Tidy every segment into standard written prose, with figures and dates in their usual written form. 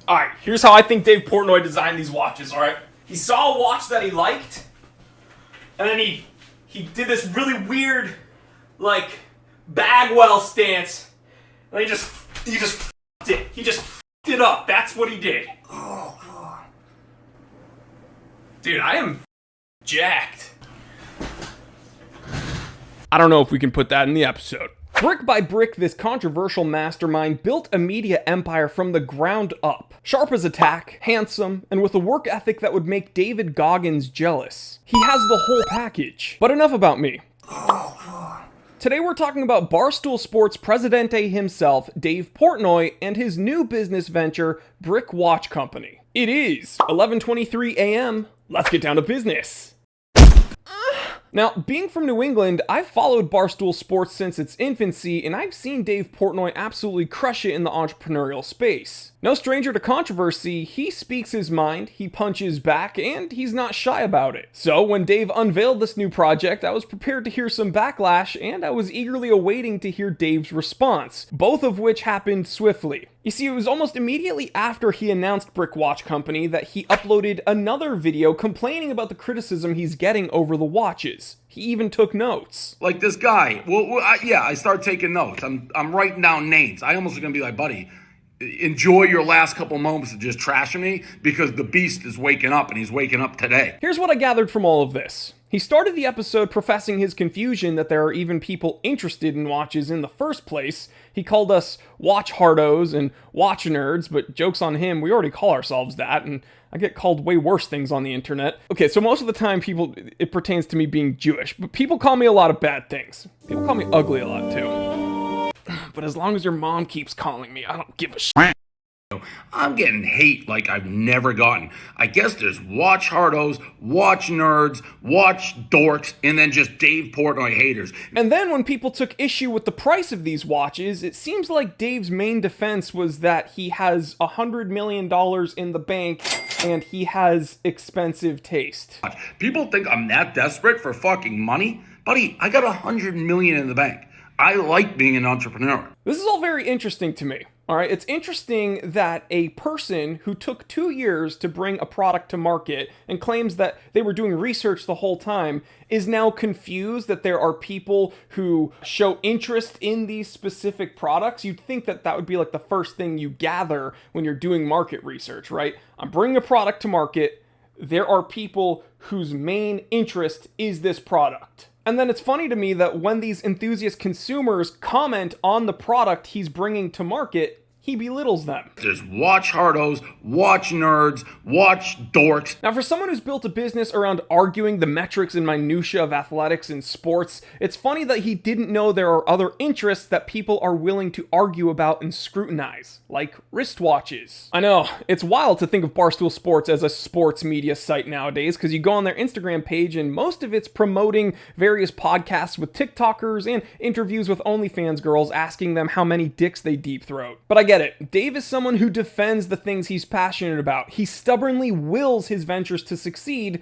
Alright, here's how I think Dave Portnoy designed these watches, alright? He saw a watch that he liked, and then he did this really weird, like, Bagwell stance, and he just f***ed it. He just f***ed it up. That's what he did. Oh, God. Dude, I am jacked. I don't know if we can put that in the episode. Brick by brick, this controversial mastermind built a media empire from the ground up. Sharp as a tack, handsome, and with a work ethic that would make David Goggins jealous. He has the whole package. But enough about me. Today we're talking about Barstool Sports Presidente himself, Dave Portnoy, and his new business venture, Brick Watch Company. It is 11:23 a.m. Let's get down to business. Now, being from New England, I've followed Barstool Sports since its infancy, and I've seen Dave Portnoy absolutely crush it in the entrepreneurial space. No stranger to controversy, he speaks his mind, he punches back, and he's not shy about it. So when Dave unveiled this new project, I was prepared to hear some backlash, and I was eagerly awaiting to hear Dave's response, both of which happened swiftly. You see, it was almost immediately after he announced Brick Watch Company that he uploaded another video complaining about the criticism he's getting over the watches. He even took notes. Like this guy. I started taking notes. I'm writing down names. I almost was going to be like, buddy, enjoy your last couple moments of just trashing me because the beast is waking up and he's waking up today. Here's what I gathered from all of this. He started the episode professing his confusion that there are even people interested in watches in the first place. He called us watch hardos and watch nerds, but joke's on him, we already call ourselves that, and I get called way worse things on the internet. Okay, so most of the time it pertains to me being Jewish, but people call me a lot of bad things. People call me ugly a lot too. But as long as your mom keeps calling me, I don't give a shit. I'm getting hate like I've never gotten. I guess there's watch hardos, watch nerds, watch dorks, and then just Dave Portnoy haters. And then when people took issue with the price of these watches, it seems like Dave's main defense was that he has $100 million in the bank and he has expensive taste. People think I'm that desperate for fucking money? Buddy, I got $100 million in the bank. I like being an entrepreneur. This is all very interesting to me. All right, it's interesting that a person who took 2 years to bring a product to market and claims that they were doing research the whole time is now confused that there are people who show interest in these specific products. You'd think that that would be like the first thing you gather when you're doing market research, right? I'm bringing a product to market. There are people whose main interest is this product. And then it's funny to me that when these enthusiast consumers comment on the product he's bringing to market, he belittles them. There's watch hardos, watch nerds, watch dorks. Now, for someone who's built a business around arguing the metrics and minutia of athletics and sports, it's funny that he didn't know there are other interests that people are willing to argue about and scrutinize, like wristwatches. I know, it's wild to think of Barstool Sports as a sports media site nowadays, because you go on their Instagram page and most of it's promoting various podcasts with TikTokers and interviews with OnlyFans girls asking them how many dicks they deep throat. But I get it. Dave is someone who defends the things he's passionate about. He stubbornly wills his ventures to succeed,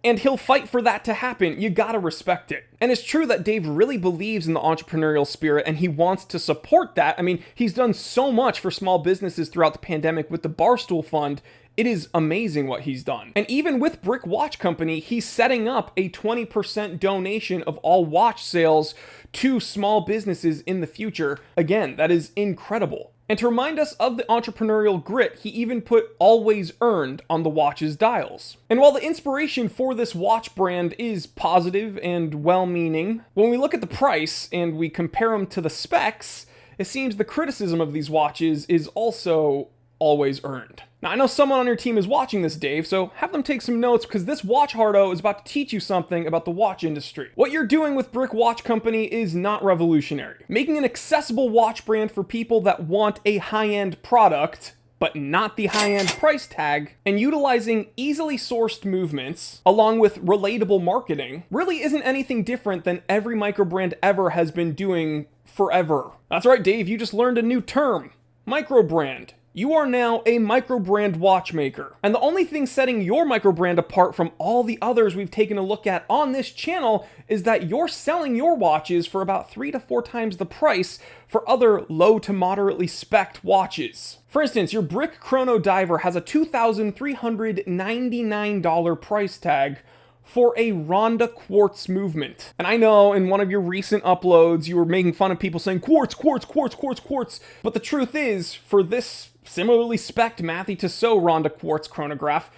and he'll fight for that to happen. You gotta respect it. And it's true that Dave really believes in the entrepreneurial spirit and he wants to support that. I mean, he's done so much for small businesses throughout the pandemic with the Barstool Fund. It is amazing what he's done. And even with Brick Watch Company, he's setting up a 20% donation of all watch sales to small businesses in the future. Again, that is incredible. And to remind us of the entrepreneurial grit, he even put always earned on the watch's dials. And while the inspiration for this watch brand is positive and well-meaning, when we look at the price and we compare them to the specs, it seems the criticism of these watches is also always earned. Now, I know someone on your team is watching this, Dave, so have them take some notes because this watch hardo is about to teach you something about the watch industry. What you're doing with Brick Watch Company is not revolutionary. Making an accessible watch brand for people that want a high-end product, but not the high-end price tag, and utilizing easily sourced movements, along with relatable marketing, really isn't anything different than every microbrand ever has been doing forever. That's right, Dave, you just learned a new term. Microbrand. You are now a micro-brand watchmaker. And the only thing setting your micro-brand apart from all the others we've taken a look at on this channel is that you're selling your watches for about 3 to 4 times the price for other low to moderately spec'd watches. For instance, your Brick Chrono Diver has a $2,399 price tag for a Ronda quartz movement. And I know in one of your recent uploads, you were making fun of people saying quartz, quartz, quartz, quartz, quartz. But the truth is, for this similarly spec'd Mathy Tissot Ronda quartz chronograph,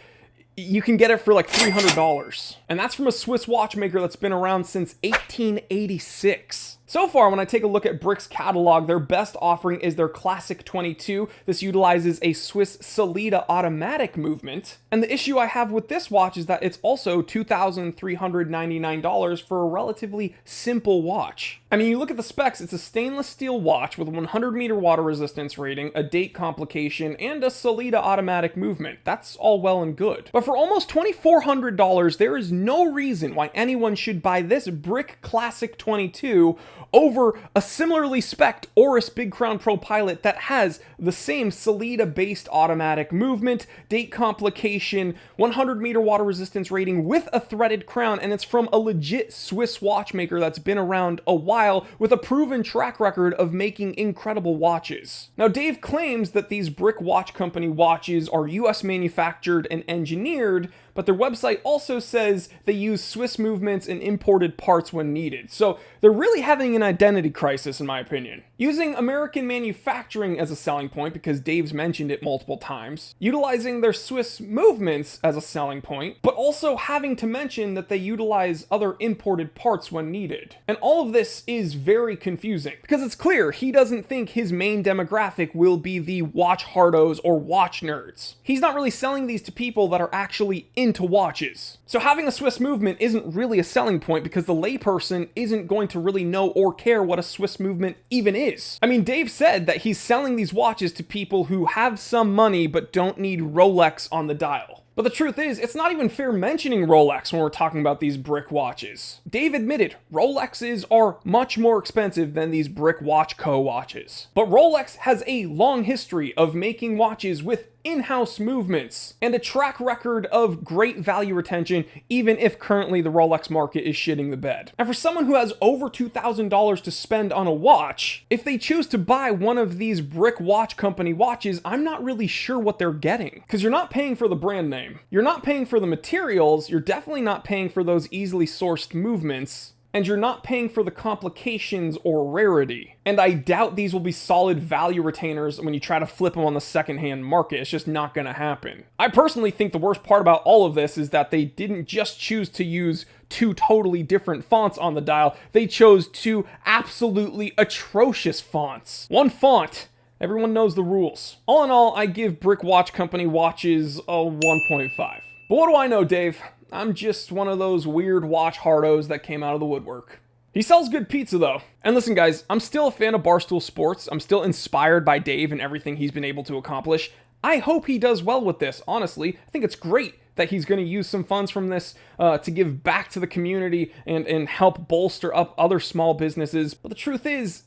you can get it for like $300. And that's from a Swiss watchmaker that's been around since 1886. So far, when I take a look at Brick's catalog, their best offering is their Classic 22. This utilizes a Swiss Sellita automatic movement. And the issue I have with this watch is that it's also $2,399 for a relatively simple watch. I mean, you look at the specs, it's a stainless steel watch with a 100-meter water resistance rating, a date complication, and a Sellita automatic movement. That's all well and good. But for almost $2,400, there is no reason why anyone should buy this Brick Classic 22 over a similarly spec'd Oris Big Crown Pro Pilot that has the same Sellita-based automatic movement, date complication, 100-meter water resistance rating with a threaded crown, and it's from a legit Swiss watchmaker that's been around a while with a proven track record of making incredible watches. Now, Dave claims that these Brick Watch Company watches are US manufactured and engineered, but their website also says they use Swiss movements and imported parts when needed. So they're really having an identity crisis, in my opinion. Using American manufacturing as a selling point, because Dave's mentioned it multiple times, utilizing their Swiss movements as a selling point, but also having to mention that they utilize other imported parts when needed. And all of this is very confusing, because it's clear he doesn't think his main demographic will be the watch hardos or watch nerds. He's not really selling these to people that are actually into watches. So having a Swiss movement isn't really a selling point because the layperson isn't going to really know or care what a Swiss movement even is. I mean, Dave said that he's selling these watches to people who have some money but don't need Rolex on the dial. But the truth is, it's not even fair mentioning Rolex when we're talking about these Brick watches. Dave admitted Rolexes are much more expensive than these Brick Watch Co. watches. But Rolex has a long history of making watches with in-house movements and a track record of great value retention, even if currently the Rolex market is shitting the bed. And for someone who has over $2,000 to spend on a watch, if they choose to buy one of these Brick Watch Company watches, I'm not really sure what they're getting. Because you're not paying for the brand name. You're not paying for the materials. You're definitely not paying for those easily sourced movements. And you're not paying for the complications or rarity. And I doubt these will be solid value retainers when you try to flip them on the secondhand market. It's just not going to happen. I personally think the worst part about all of this is that they didn't just choose to use 2 totally different fonts on the dial. They chose 2 absolutely atrocious fonts. One font. Everyone knows the rules. All in all, I give Brick Watch Company watches a 1.5. But what do I know, Dave? I'm just one of those weird watch hardos that came out of the woodwork. He sells good pizza, though. And listen, guys, I'm still a fan of Barstool Sports. I'm still inspired by Dave and everything he's been able to accomplish. I hope he does well with this, honestly. I think it's great that he's going to use some funds from this to give back to the community and help bolster up other small businesses. But the truth is,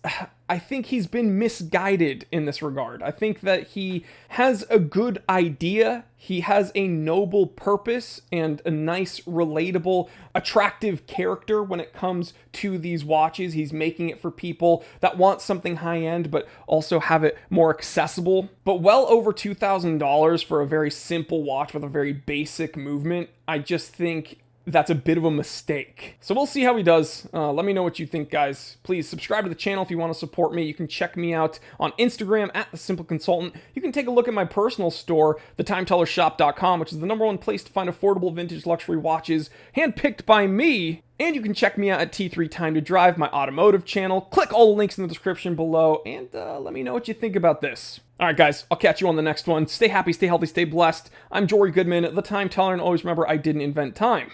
I think he's been misguided in this regard. I think that he has a good idea. He has a noble purpose and a nice, relatable, attractive character when it comes to these watches. He's making it for people that want something high-end, but also have it more accessible. But well over $2,000 for a very simple watch with a very basic movement, I just think that's a bit of a mistake. So we'll see how he does. Let me know what you think, guys. Please subscribe to the channel if you want to support me. You can check me out on Instagram at The Simple Consultant. You can take a look at my personal store, thetimetellershop.com, which is the #1 place to find affordable vintage luxury watches handpicked by me. And you can check me out at T3 Time to Drive, my automotive channel. Click all the links in the description below, and let me know what you think about this. All right, guys, I'll catch you on the next one. Stay happy, stay healthy, stay blessed. I'm Jory Goodman, the Time Teller, and always remember, I didn't invent time.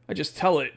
I just tell it.